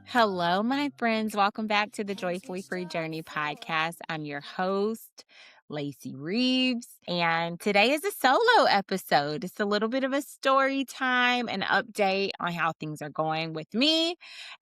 Hello, my friends. Welcome back to the Joyfully Free Journey podcast. I'm your host, Lacey Reaves, and today is a solo episode. It's a little bit of a story time, an update on how things are going with me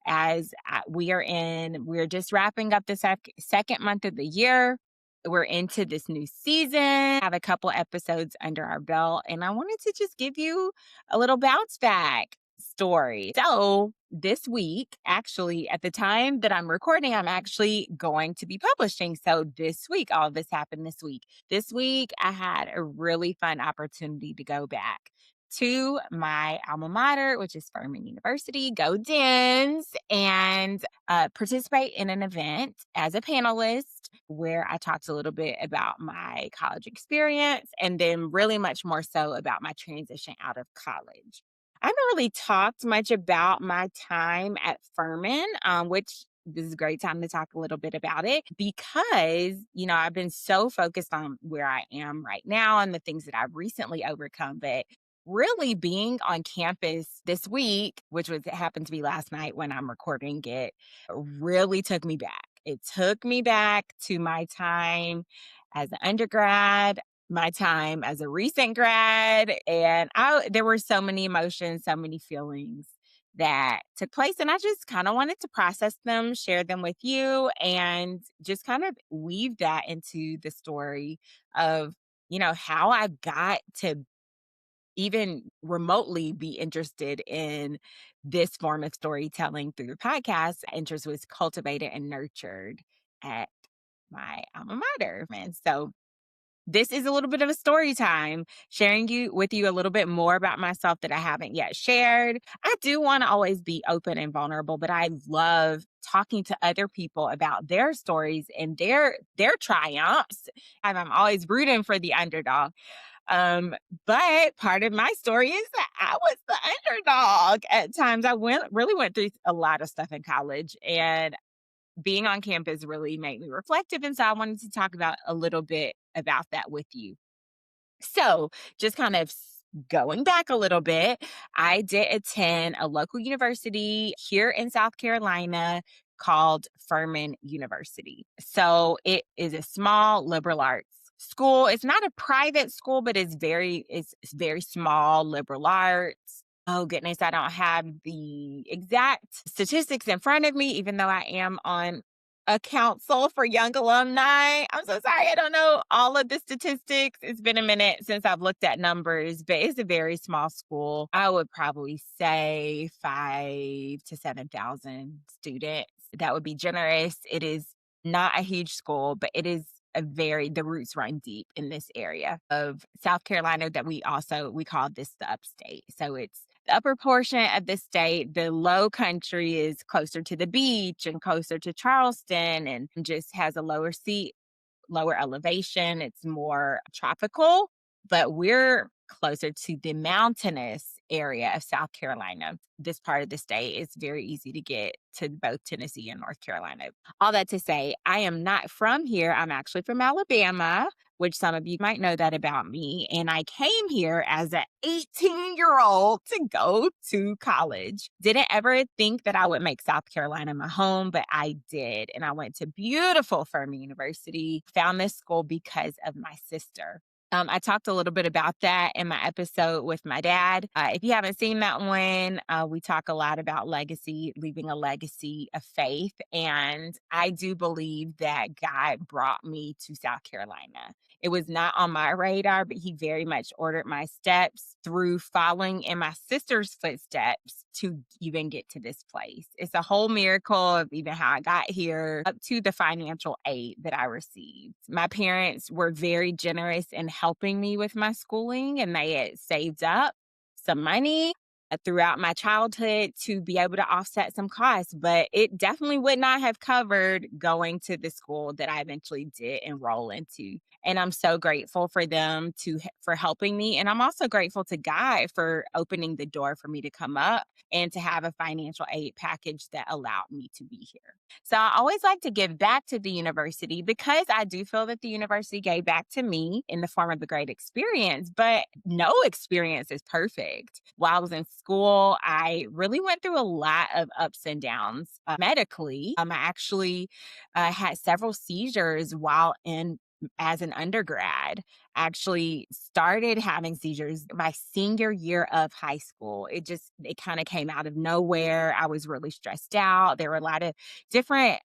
as we're just wrapping up the second month of the year. We're into this new season. I have a couple episodes under our belt, and I wanted to just give you a little bounce back story. So, this week, actually, at the time that I'm recording, I'm actually going to be publishing. So, this week, all of this happened this week. This week, I had a really fun opportunity to go back to my alma mater, which is Furman University, go Dens, and participate in an event as a panelist where I talked a little bit about my college experience and then really much more so about my transition out of college. I haven't really talked much about my time at Furman, which this is a great time to talk a little bit about it because, I've been so focused on where I am right now and the things that I've recently overcome. But really being on campus this week, which was happened to be last night when I'm recording it, really took me back. It took me back to my time as an undergrad, my time as a recent grad, and there were so many emotions, so many feelings that took place, and I just kind of wanted to process them, share them with you, and just kind of weave that into the story of how I got to even remotely be interested in this form of storytelling through the podcast. Interest was cultivated and nurtured at my alma mater. And so this is a little bit of a story time, sharing with you a little bit more about myself that I haven't yet shared. I do want to always be open and vulnerable, but I love talking to other people about their stories and their triumphs. I'm always rooting for the underdog. Um, but part of my story is that I was the underdog at times. Really went through a lot of stuff in college, and being on campus really made me reflective. And so I wanted to talk about a little bit about that with you. So just kind of going back a little bit, I did attend a local university here in South Carolina called Furman University. So it is a small liberal arts school. It's not a private school, but it's very small liberal arts. Oh goodness, I don't have the exact statistics in front of me, even though I am on a council for young alumni. I'm so sorry. I don't know all of the statistics. It's been a minute since I've looked at numbers, but it's a very small school. I would probably say 5 to 7,000 students. That would be generous. It is not a huge school, but it is the roots run deep in this area of South Carolina that we call this the upstate. So it's the upper portion of the state. The low country is closer to the beach and closer to Charleston and just has a lower elevation. It's more tropical, but we're closer to the mountainous area of South Carolina. This part of the state is very easy to get to both Tennessee and North Carolina. All that to say, I am not from here. I'm actually from Alabama, which some of you might know that about me. And I came here as an 18-year-old to go to college. Didn't ever think that I would make South Carolina my home, but I did. And I went to beautiful Furman University, found this school because of my sister. I talked a little bit about that in my episode with my dad. If you haven't seen that one, we talk a lot about legacy, leaving a legacy of faith. And I do believe that God brought me to South Carolina. It was not on my radar, but he very much ordered my steps through following in my sister's footsteps to even get to this place. It's a whole miracle of even how I got here up to the financial aid that I received. My parents were very generous in helping me with my schooling, and they had saved up some money throughout my childhood to be able to offset some costs, but it definitely would not have covered going to the school that I eventually did enroll into. And I'm so grateful for them for helping me. And I'm also grateful to God for opening the door for me to come up and to have a financial aid package that allowed me to be here. So I always like to give back to the university because I do feel that the university gave back to me in the form of a great experience, but no experience is perfect. While I was in school, I really went through a lot of ups and downs medically. I actually had several seizures while in as an undergrad. Actually started having seizures my senior year of high school. It kind of came out of nowhere. I was really stressed out. There were a lot of different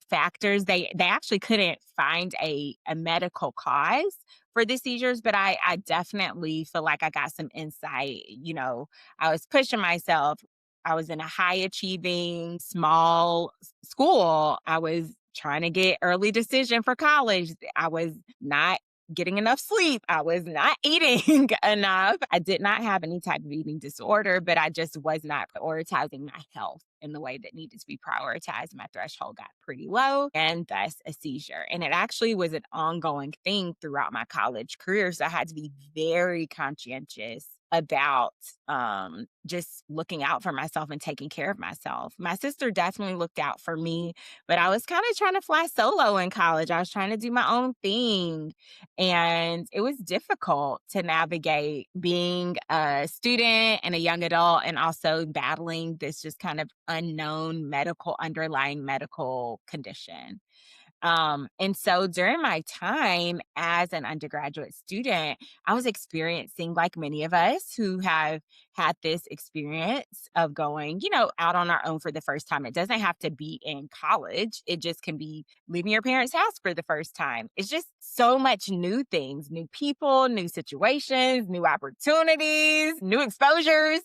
factors. They actually couldn't find a medical cause for the seizures, but I definitely feel like I got some insight. I was pushing myself. I was in a high achieving small school. I was trying to get early decision for college. I was not getting enough sleep. I was not eating enough. I did not have any type of eating disorder, but I just was not prioritizing my health in the way that needed to be prioritized. My threshold got pretty low and thus a seizure. And it actually was an ongoing thing throughout my college career. So I had to be very conscientious about just looking out for myself and taking care of myself. My sister definitely looked out for me, but I was kind of trying to fly solo in college. I was trying to do my own thing. And it was difficult to navigate being a student and a young adult and also battling this just kind of unknown underlying medical condition. And so during my time as an undergraduate student, I was experiencing, like many of us who have had this experience of going, out on our own for the first time. It doesn't have to be in college, it just can be leaving your parents' house for the first time. It's just so much new things, new people, new situations, new opportunities, new exposures,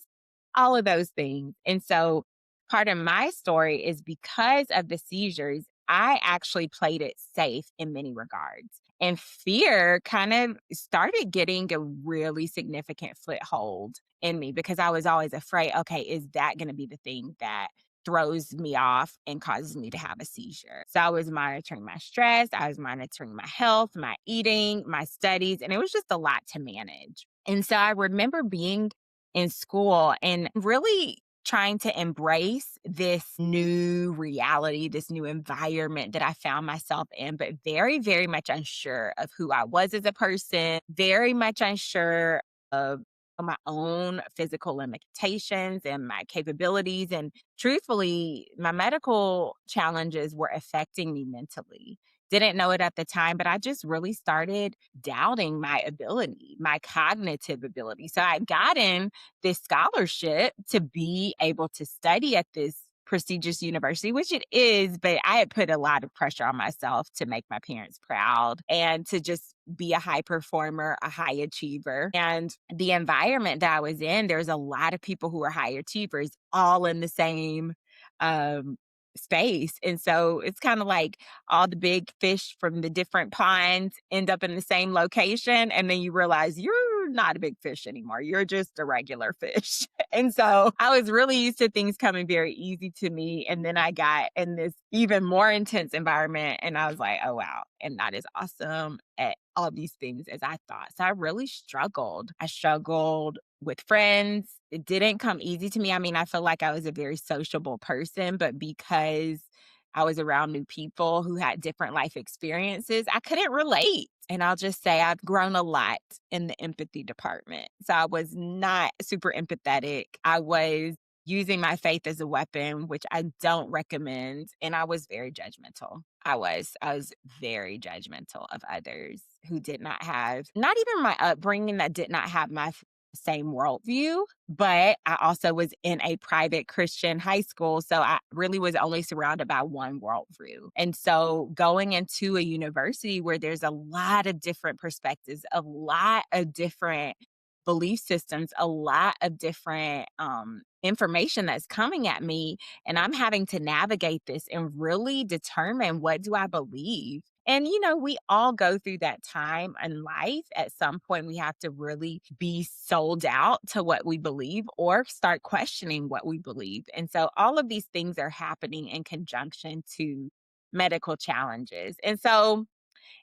all of those things. And so part of my story is because of the seizures, I actually played it safe in many regards. And fear kind of started getting a really significant foothold in me because I was always afraid, okay, is that going to be the thing that throws me off and causes me to have a seizure? So I was monitoring my stress, I was monitoring my health, my eating, my studies, and it was just a lot to manage. And so I remember being in school and really trying to embrace this new reality, this new environment that I found myself in, but very, very much unsure of who I was as a person, very much unsure of my own physical limitations and my capabilities. And truthfully, my medical challenges were affecting me mentally. Didn't know it at the time, but I just really started doubting my ability, my cognitive ability. So I had gotten this scholarship to be able to study at this prestigious university, which it is, but I had put a lot of pressure on myself to make my parents proud and to just be a high performer, a high achiever. And the environment that I was in, there's a lot of people who are high achievers all in the same um, space. And so it's kind of like all the big fish from the different ponds end up in the same location. And then you realize you're not a big fish anymore. You're just a regular fish. And so I was really used to things coming very easy to me. And then I got in this even more intense environment and I was like, oh, wow, I'm not as awesome at all these things as I thought. So I really struggled. I struggled with friends. It didn't come easy to me. I mean, I feel like I was a very sociable person, but because I was around new people who had different life experiences, I couldn't relate. And I'll just say I've grown a lot in the empathy department. So I was not super empathetic. I was using my faith as a weapon, which I don't recommend. And I was very judgmental. I was very judgmental of others who did not have, not even my upbringing, that did not have my same worldview, but I also was in a private Christian high school. So I really was only surrounded by one worldview. And so going into a university where there's a lot of different perspectives, a lot of different belief systems, a lot of different information that's coming at me, and I'm having to navigate this and really determine, what do I believe? And, we all go through that time in life. At some point, we have to really be sold out to what we believe or start questioning what we believe. And so all of these things are happening in conjunction to medical challenges. And so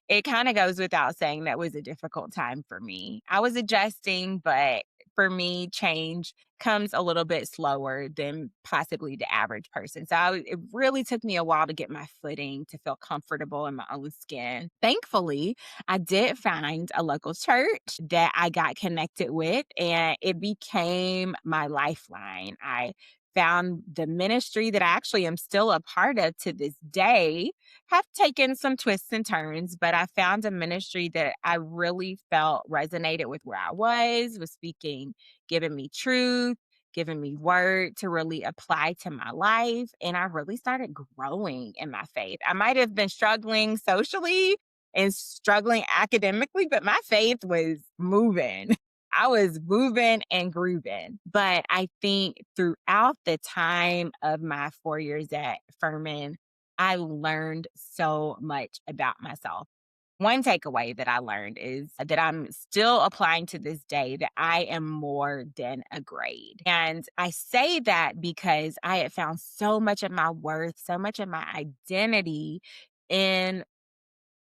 it kind of goes without saying that was a difficult time for me. I was adjusting, but for me, change comes a little bit slower than possibly the average person. It really took me a while to get my footing, to feel comfortable in my own skin. Thankfully, I did find a local church that I got connected with, and it became my lifeline. I found the ministry that I actually am still a part of to this day, have taken some twists and turns, but I found a ministry that I really felt resonated with where I was speaking, giving me truth, giving me word to really apply to my life. And I really started growing in my faith. I might have been struggling socially and struggling academically, but my faith was moving. I was moving and grooving. But I think throughout the time of my 4 years at Furman, I learned so much about myself. One takeaway that I learned is that I'm still applying to this day, that I am more than a grade. And I say that because I had found so much of my worth, so much of my identity in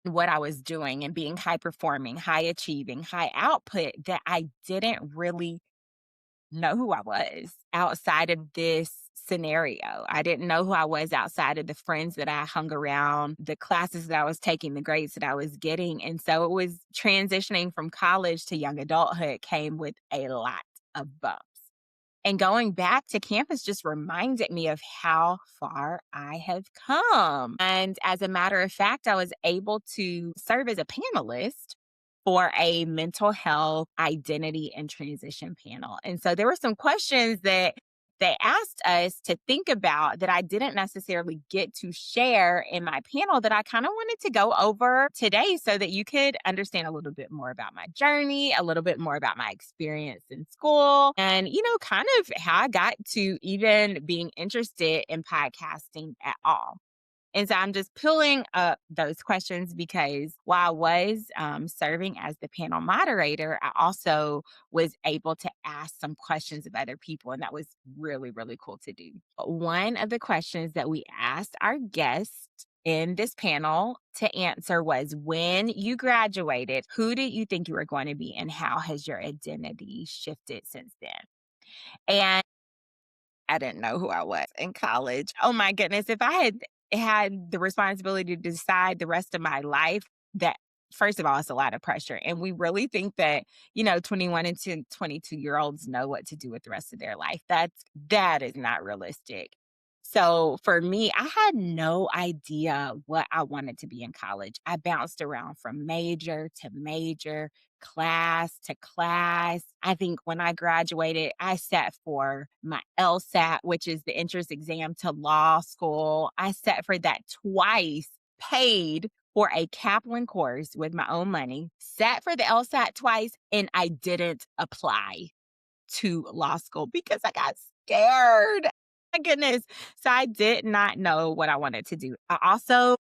what I was doing and being high performing, high achieving, high output, that I didn't really know who I was outside of this scenario. I didn't know who I was outside of the friends that I hung around, the classes that I was taking, the grades that I was getting. And so it was transitioning from college to young adulthood came with a lot of bumps. And going back to campus just reminded me of how far I have come. And as a matter of fact, I was able to serve as a panelist for a mental health identity and transition panel. And so there were some questions that they asked us to think about that I didn't necessarily get to share in my panel that I kind of wanted to go over today so that you could understand a little bit more about my journey, a little bit more about my experience in school, and, kind of how I got to even being interested in podcasting at all. And so I'm just pulling up those questions because while I was serving as the panel moderator, I also was able to ask some questions of other people. And that was really, really cool to do. One of the questions that we asked our guests in this panel to answer was, when you graduated, who did you think you were going to be and how has your identity shifted since then? And I didn't know who I was in college. Oh my goodness. If I had the responsibility to decide the rest of my life, that first of all, it's a lot of pressure. And we really think that, 21 and 22-year-olds know what to do with the rest of their life. That is not realistic. So for me, I had no idea what I wanted to be in college. I bounced around from major to major, class to class. I think when I graduated, I sat for my LSAT, which is the entrance exam to law school. I sat for that twice, paid for a Kaplan course with my own money, sat for the LSAT twice, and I didn't apply to law school because I got scared. My goodness. So I did not know what I wanted to do. I also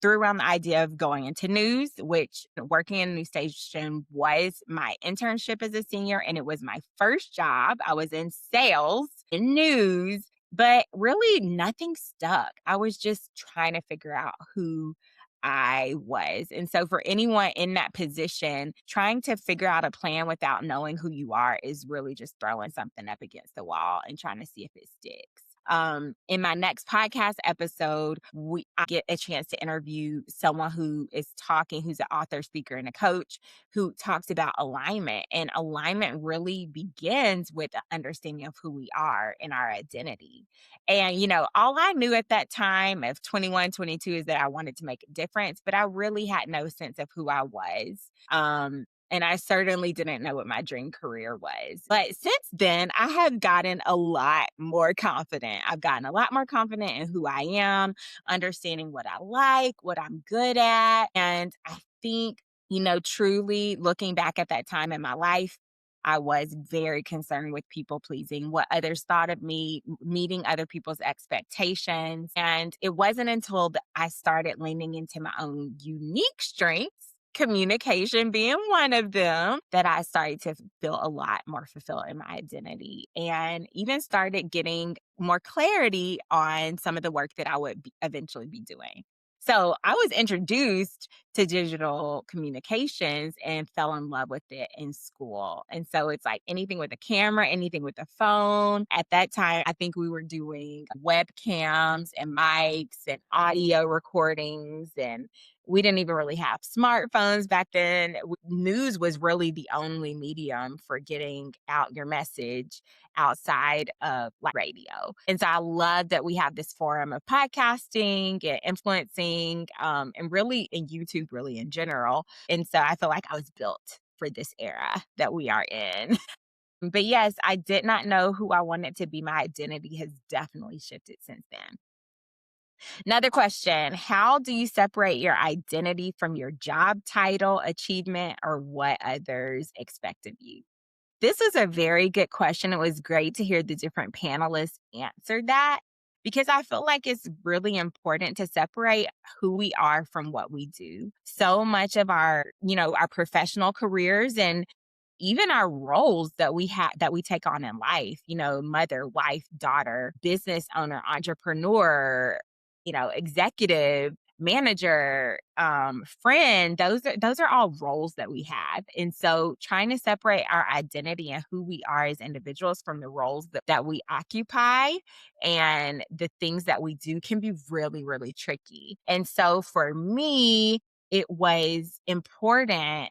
threw around the idea of going into news, which working in a news station was my internship as a senior, and it was my first job. I was in sales in news, but really nothing stuck. I was just trying to figure out who I was. And so for anyone in that position, trying to figure out a plan without knowing who you are is really just throwing something up against the wall and trying to see if it sticks. In my next podcast episode, I get a chance to interview someone who's an author, speaker, and a coach who talks about alignment. And alignment really begins with the understanding of who we are and our identity. And, all I knew at that time of 21, 22 is that I wanted to make a difference, but I really had no sense of who I was. And I certainly didn't know what my dream career was. But since then, I have gotten a lot more confident. I've gotten a lot more confident in who I am, understanding what I like, what I'm good at. And I think, truly looking back at that time in my life, I was very concerned with people pleasing, what others thought of me, meeting other people's expectations. And it wasn't until I started leaning into my own unique strengths, communication being one of them, that I started to feel a lot more fulfilled in my identity and even started getting more clarity on some of the work that I would eventually be doing. So I was introduced to digital communications and fell in love with it in school. And so it's like anything with a camera, anything with a phone. At that time, I think we were doing webcams and mics and audio recordings, and we didn't even really have smartphones back then. News was really the only medium for getting out your message outside of like radio. And so I love that we have this forum of podcasting and influencing, and really in YouTube, really in general. And so I feel like I was built for this era that we are in. But yes, I did not know who I wanted to be. My identity has definitely shifted since then. Another question: how do you separate your identity from your job title, achievement, or what others expect of you? This is a very good question. It was great to hear the different panelists answer that because I feel like it's really important to separate who we are from what we do. So much of our professional careers and even our roles that we take on in life, mother, wife, daughter, business owner, entrepreneur, executive, manager, friend, those are all roles that we have. And so trying to separate our identity and who we are as individuals from the roles that we occupy and the things that we do can be really, really tricky. And so for me, it was important,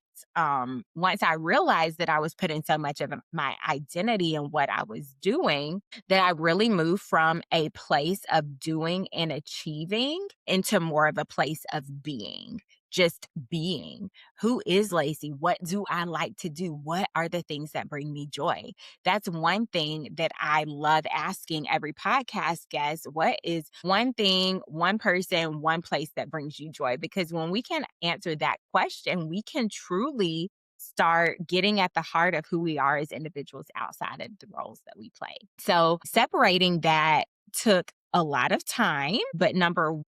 once I realized that I was putting so much of my identity in what I was doing, that I really moved from a place of doing and achieving into more of a place of being. Just being. Who is Lacey? What do I like to do? What are the things that bring me joy? That's one thing that I love asking every podcast guest. What is one thing, one person, one place that brings you joy? Because when we can answer that question, we can truly start getting at the heart of who we are as individuals outside of the roles that we play. So separating that took a lot of time, but number one,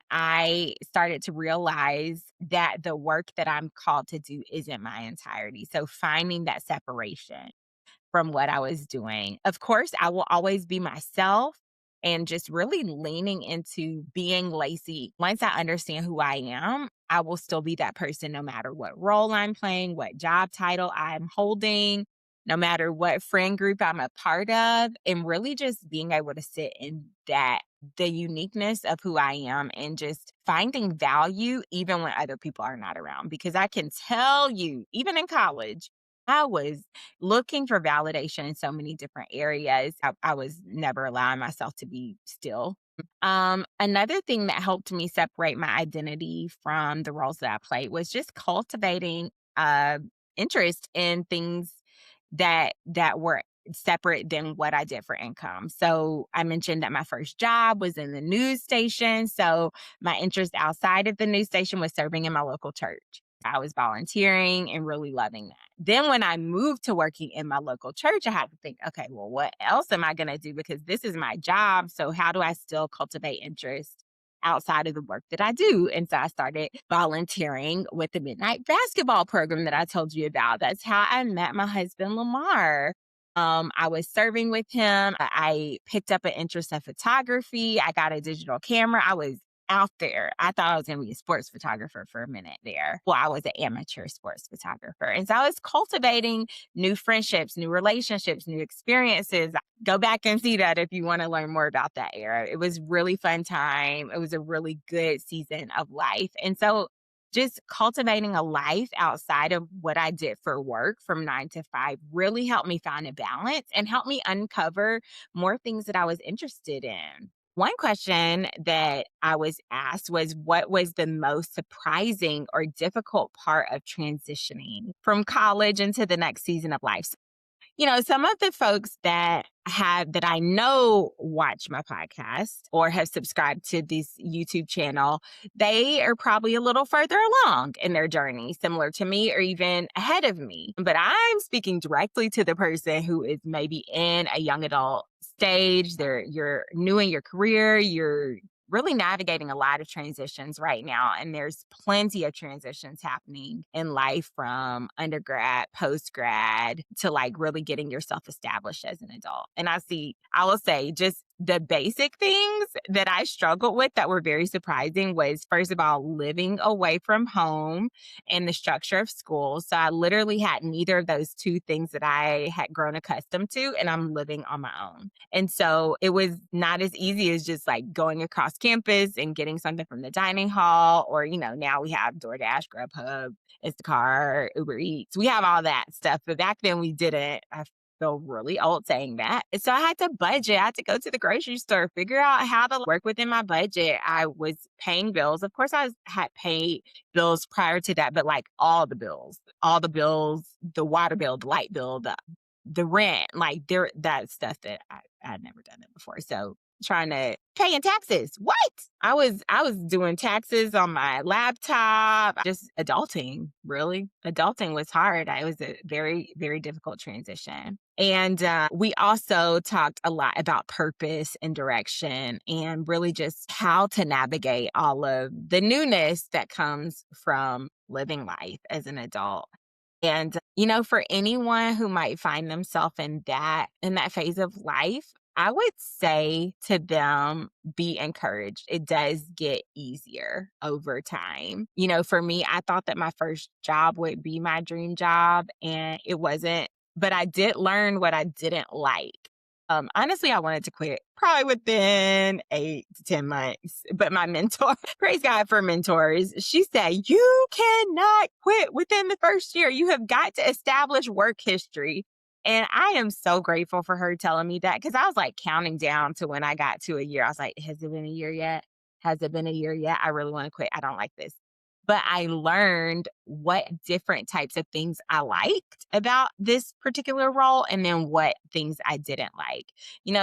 I started to realize that the work that I'm called to do isn't my entirety. So finding that separation from what I was doing. Of course, I will always be myself and just really leaning into being Lacey. Once I understand who I am, I will still be that person no matter what role I'm playing, what job title I'm holding, no matter what friend group I'm a part of, and really just being able to sit in that, the uniqueness of who I am, and just finding value even when other people are not around. Because I can tell you, even in college, I was looking for validation in so many different areas. I was never allowing myself to be still. Another thing that helped me separate my identity from the roles that I played was just cultivating interest in things that were separate than what I did for income. So I mentioned that my first job was in the news station. So my interest outside of the news station was serving in my local church. I was volunteering and really loving that. Then when I moved to working in my local church, I had to think, okay, well, what else am I going to do? Because this is my job. So how do I still cultivate interest outside of the work that I do? And so I started volunteering with the midnight basketball program that I told you about. That's how I met my husband, Lamar. I was serving with him. I picked up an interest in photography. I got a digital camera. I was out there. I thought I was going to be a sports photographer for a minute there. Well, I was an amateur sports photographer. And so I was cultivating new friendships, new relationships, new experiences. Go back and see that if you want to learn more about that era. It was really fun time. It was a really good season of life. And so just cultivating a life outside of what I did for work from 9 to 5 really helped me find a balance and helped me uncover more things that I was interested in. One question that I was asked was, what was the most surprising or difficult part of transitioning from college into the next season of life? Some of the folks that I know watch my podcast or have subscribed to this YouTube channel, they are probably a little further along in their journey, similar to me or even ahead of me. But I'm speaking directly to the person who is maybe in a young adult stage. You're new in your career, you're really navigating a lot of transitions right now. And there's plenty of transitions happening in life from undergrad, post grad to like really getting yourself established as an adult. And I will say, just the basic things that I struggled with that were very surprising was, first of all, living away from home and the structure of school. So I literally had neither of those two things that I had grown accustomed to, and I'm living on my own. And so it was not as easy as just like going across campus and getting something from the dining hall, or, now we have DoorDash, Grubhub, Instacart, Uber Eats. We have all that stuff, but back then we didn't. I feel really old saying that. So I had to budget. I had to go to the grocery store, figure out how to work within my budget. I was paying bills. Of course, had paid bills prior to that, but like all the bills, the water bill, the light bill, the rent, like that stuff that I'd never done it before. So trying to paying taxes. What? I was doing taxes on my laptop. Just adulting, really. Adulting was hard. It was a very, very difficult transition. And we also talked a lot about purpose and direction, and really just how to navigate all of the newness that comes from living life as an adult. And, for anyone who might find themselves in that phase of life, I would say to them, be encouraged. It does get easier over time. For me, I thought that my first job would be my dream job, and it wasn't, but I did learn what I didn't like. Honestly, I wanted to quit probably within 8 to 10 months. But my mentor, praise God for mentors, she said, you cannot quit within the first year. You have got to establish work history. And I am so grateful for her telling me that, because I was like counting down to when I got to a year. I was like, has it been a year yet? Has it been a year yet? I really want to quit. I don't like this. But I learned what different types of things I liked about this particular role, and then what things I didn't like.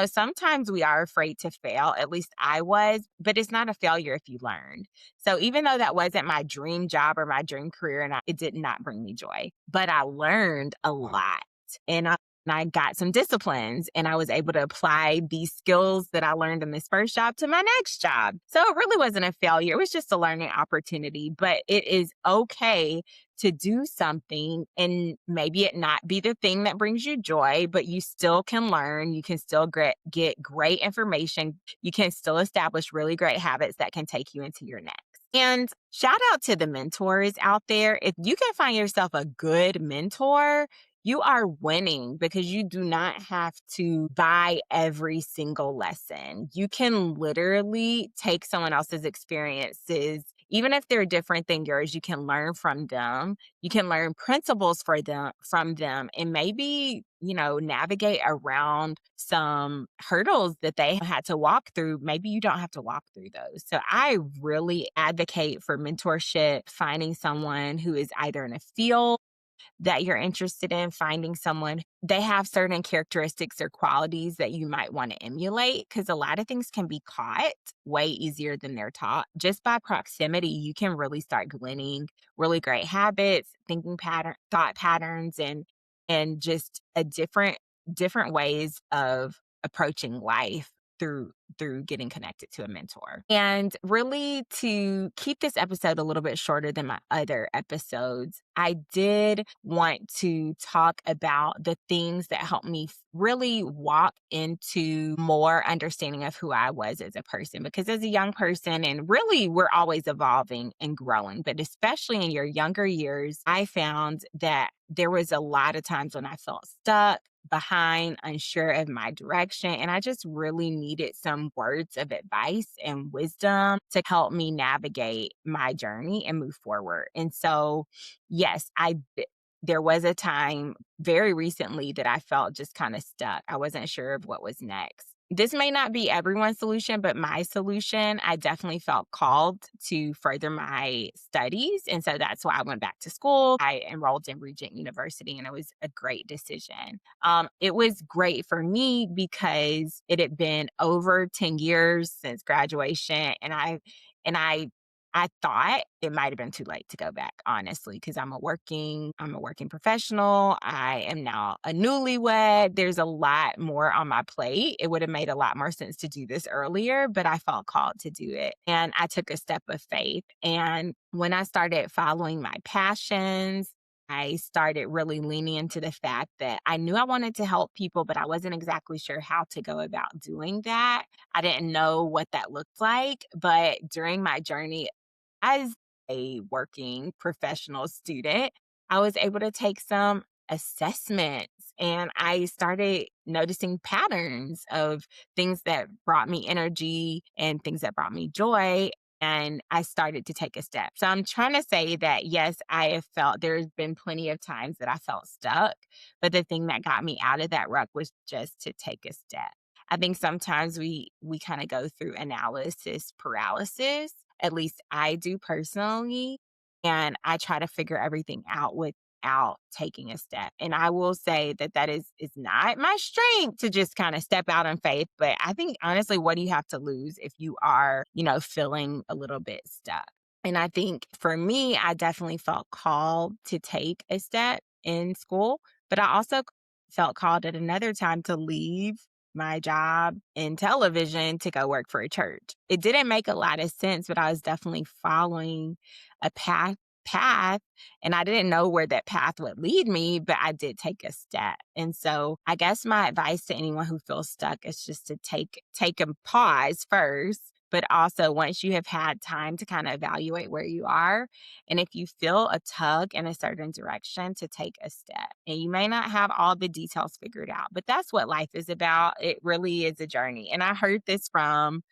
Sometimes we are afraid to fail. At least I was, but it's not a failure if you learned. So even though that wasn't my dream job or my dream career, and it did not bring me joy, but I learned a lot. And I got some disciplines, and I was able to apply these skills that I learned in this first job to my next job. So it really wasn't a failure. It was just a learning opportunity. But it is okay to do something and maybe it not be the thing that brings you joy, but you still can learn. You can still get great information. You can still establish really great habits that can take you into your next. And shout out to the mentors out there. If you can find yourself a good mentor, you are winning, because you do not have to buy every single lesson. You can literally take someone else's experiences, even if they're different than yours. You can learn from them. You can learn principles from them, and maybe, navigate around some hurdles that they had to walk through. Maybe you don't have to walk through those. So I really advocate for mentorship, finding someone who is either in a field that you're interested in, finding someone, they have certain characteristics or qualities that you might want to emulate, because a lot of things can be caught way easier than they're taught. Just by proximity, you can really start gleaning really great habits, thought patterns, and just a different ways of approaching life through getting connected to a mentor. And really, to keep this episode a little bit shorter than my other episodes, I did want to talk about the things that helped me really walk into more understanding of who I was as a person. Because as a young person, and really we're always evolving and growing, but especially in your younger years, I found that there was a lot of times when I felt stuck, behind, unsure of my direction. And I just really needed some words of advice and wisdom to help me navigate my journey and move forward. And so, yes, there was a time very recently that I felt just kind of stuck. I wasn't sure of what was next. This may not be everyone's solution, but my solution, I definitely felt called to further my studies. And so that's why I went back to school. I enrolled in Regent University, and it was a great decision. It was great for me because it had been over 10 years since graduation. And I thought it might have been too late to go back, honestly, because I'm a working professional. I am now a newlywed. There's a lot more on my plate. It would have made a lot more sense to do this earlier, but I felt called to do it. And I took a step of faith. And when I started following my passions, I started really leaning into the fact that I knew I wanted to help people, but I wasn't exactly sure how to go about doing that. I didn't know what that looked like. But during my journey as a working professional student, I was able to take some assessments and I started noticing patterns of things that brought me energy and things that brought me joy. And I started to take a step. So I'm trying to say that, yes, I have felt there's been plenty of times that I felt stuck, but the thing that got me out of that rut was just to take a step. I think sometimes we kind of go through analysis paralysis. At least I do personally, and I try to figure everything out without taking a step. And I will say that that is not my strength to just kind of step out in faith, but I think honestly, what do you have to lose if you are, feeling a little bit stuck? And I think for me, I definitely felt called to take a step in school, but I also felt called at another time to leave my job in television to go work for a church. It didn't make a lot of sense, but I was definitely following a path and I didn't know where that path would lead me, but I did take a step. And so I guess my advice to anyone who feels stuck is just to take a pause first, but also once you have had time to kind of evaluate where you are, and if you feel a tug in a certain direction, to take a step. And you may not have all the details figured out, but that's what life is about. It really is a journey. And I heard this from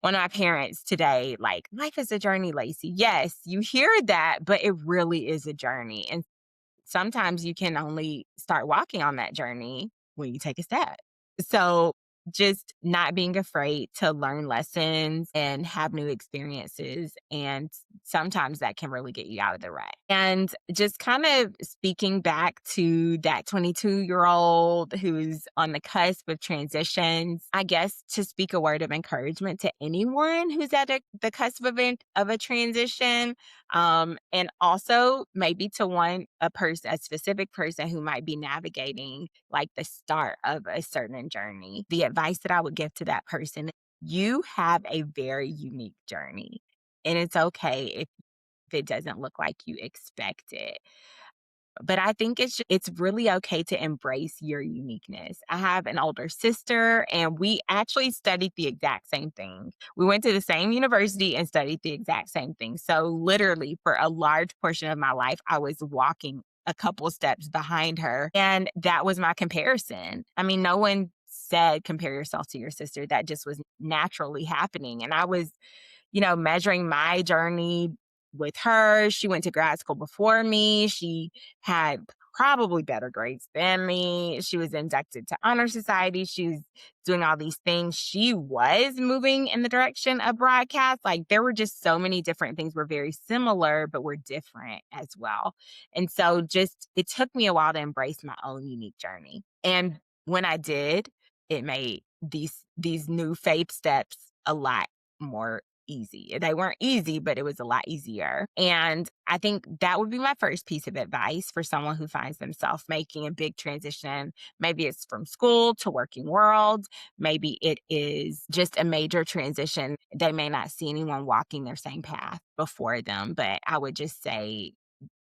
one of my parents today, like, life is a journey, Lacey. Yes, you hear that, but it really is a journey. And sometimes you can only start walking on that journey when you take a step. So just not being afraid to learn lessons and have new experiences. And sometimes that can really get you out of the rut. And just kind of speaking back to that 22-year-old who's on the cusp of transitions, I guess to speak a word of encouragement to anyone who's at the cusp of a transition, and also maybe to a specific person who might be navigating like the start of a certain journey. The advice that I would give to that person: you have a very unique journey, and it's okay if it doesn't look like you expect it. But I think it's really okay to embrace your uniqueness. I have an older sister, and we actually studied the exact same thing. We went to the same university and studied the exact same thing. So literally for a large portion of my life, I was walking a couple steps behind her, and that was my comparison. I mean, no one said compare yourself to your sister. That just was naturally happening. And I was, measuring my journey with her. She went to grad school before me. She had probably better grades than me. She was inducted to honor society. She was doing all these things. She was moving in the direction of broadcast. Like, there were just so many different things. We're very similar, but we're different as well. And so just it took me a while to embrace my own unique journey. And when I did, it made these new faith steps a lot more easy. They weren't easy, but it was a lot easier. And I think that would be my first piece of advice for someone who finds themselves making a big transition. Maybe it's from school to working world. Maybe it is just a major transition. They may not see anyone walking their same path before them, but I would just say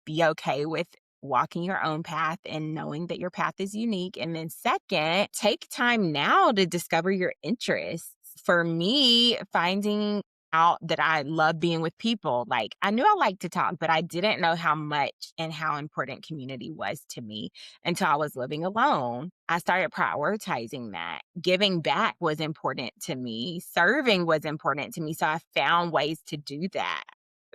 be okay with walking your own path and knowing that your path is unique. And then second, take time now to discover your interests. For me, finding out that I love being with people. Like, I knew I liked to talk, but I didn't know how much and how important community was to me until I was living alone. I started prioritizing that. Giving back was important to me. Serving was important to me. So I found ways to do that.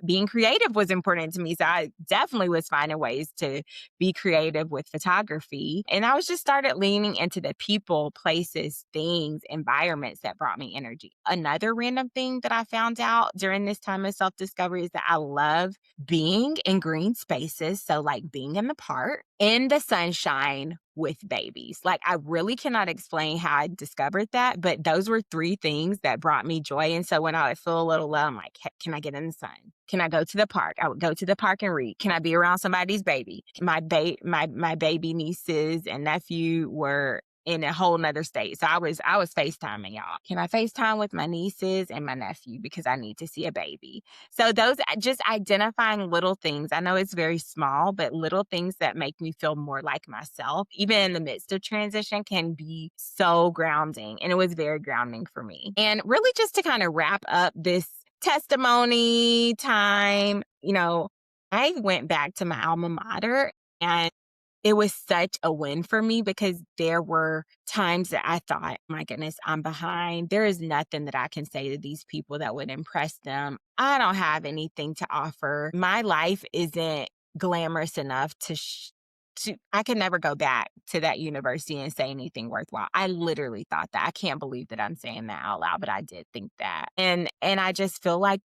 Being creative was important to me. So I definitely was finding ways to be creative with photography. And I was just started leaning into the people, places, things, environments that brought me energy. Another random thing that I found out during this time of self-discovery is that I love being in green spaces. So like being in the park, in the sunshine with babies. Like, I really cannot explain how I discovered that, but those were three things that brought me joy. And so when I would feel a little low, I'm like, can I get in the sun? Can I go to the park? I would go to the park and read. Can I be around somebody's baby? My baby nieces and nephew were in a whole nother state. So I was FaceTiming y'all. Can I FaceTime with my nieces and my nephew because I need to see a baby? So those just identifying little things. I know it's very small, but little things that make me feel more like myself, even in the midst of transition, can be so grounding. And it was very grounding for me. And really just to kind of wrap up this testimony time, I went back to my alma mater, and it was such a win for me because there were times that I thought, my goodness, I'm behind. There is nothing that I can say to these people that would impress them. I don't have anything to offer. My life isn't glamorous enough I could never go back to that university and say anything worthwhile. I literally thought that. I can't believe that I'm saying that out loud, but I did think that. And I just feel like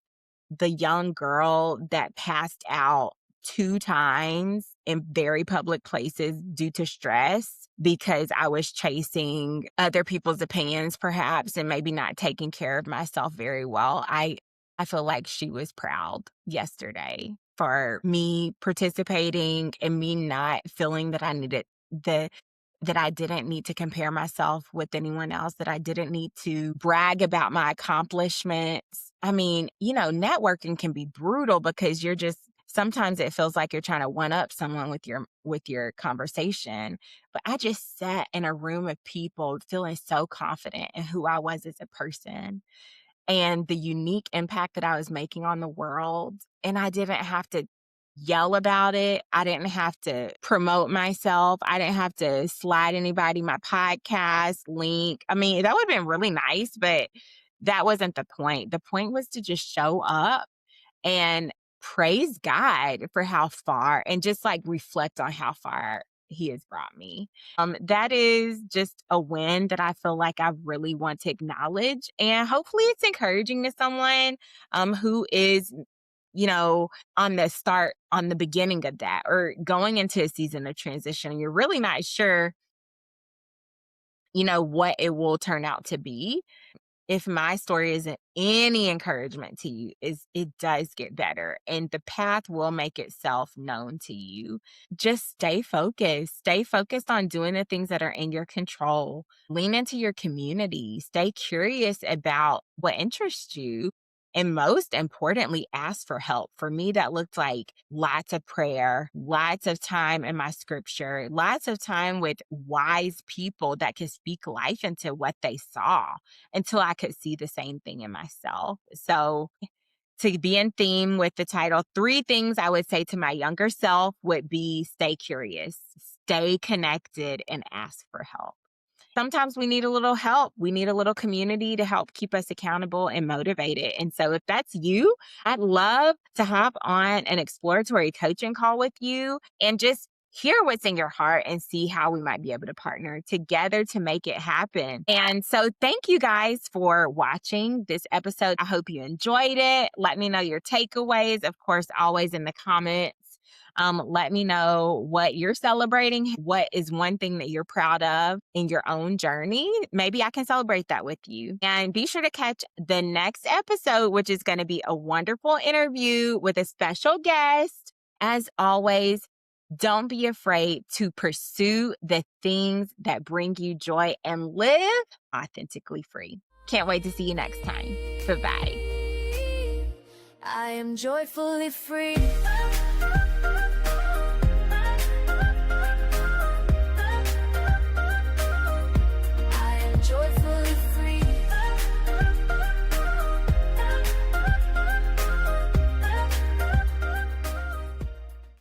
the young girl that passed out 2 times in very public places due to stress because I was chasing other people's opinions perhaps and maybe not taking care of myself very well. I feel like she was proud yesterday for me participating and me not feeling that I needed that I didn't need to compare myself with anyone else, that I didn't need to brag about my accomplishments. I mean, networking can be brutal because sometimes it feels like you're trying to one up someone with your conversation. But I just sat in a room of people feeling so confident in who I was as a person and the unique impact that I was making on the world. And I didn't have to yell about it. I didn't have to promote myself. I didn't have to slide anybody my podcast link. I mean, that would have been really nice, but that wasn't the point. The point was to just show up and praise God for how far and just reflect on how far he has brought me. That is just a win that I feel like I really want to acknowledge. And hopefully it's encouraging to someone who is, on the beginning of that or going into a season of transition. And you're really not sure, what it will turn out to be. If my story isn't any encouragement to you, it does get better and the path will make itself known to you. Just stay focused. Stay focused on doing the things that are in your control. Lean into your community. Stay curious about what interests you. And most importantly, ask for help. For me, that looked like lots of prayer, lots of time in my scripture, lots of time with wise people that could speak life into what they saw until I could see the same thing in myself. So to be in theme with the title, 3 things I would say to my younger self would be stay curious, stay connected, and ask for help. Sometimes we need a little help. We need a little community to help keep us accountable and motivated. And so if that's you, I'd love to hop on an exploratory coaching call with you and just hear what's in your heart and see how we might be able to partner together to make it happen. And so thank you guys for watching this episode. I hope you enjoyed it. Let me know your takeaways, of course, always in the comments. Let me know what you're celebrating. What is one thing that you're proud of in your own journey? Maybe I can celebrate that with you. And be sure to catch the next episode, which is going to be a wonderful interview with a special guest. As always, don't be afraid to pursue the things that bring you joy and live authentically free. Can't wait to see you next time. Bye-bye. I am joyfully free.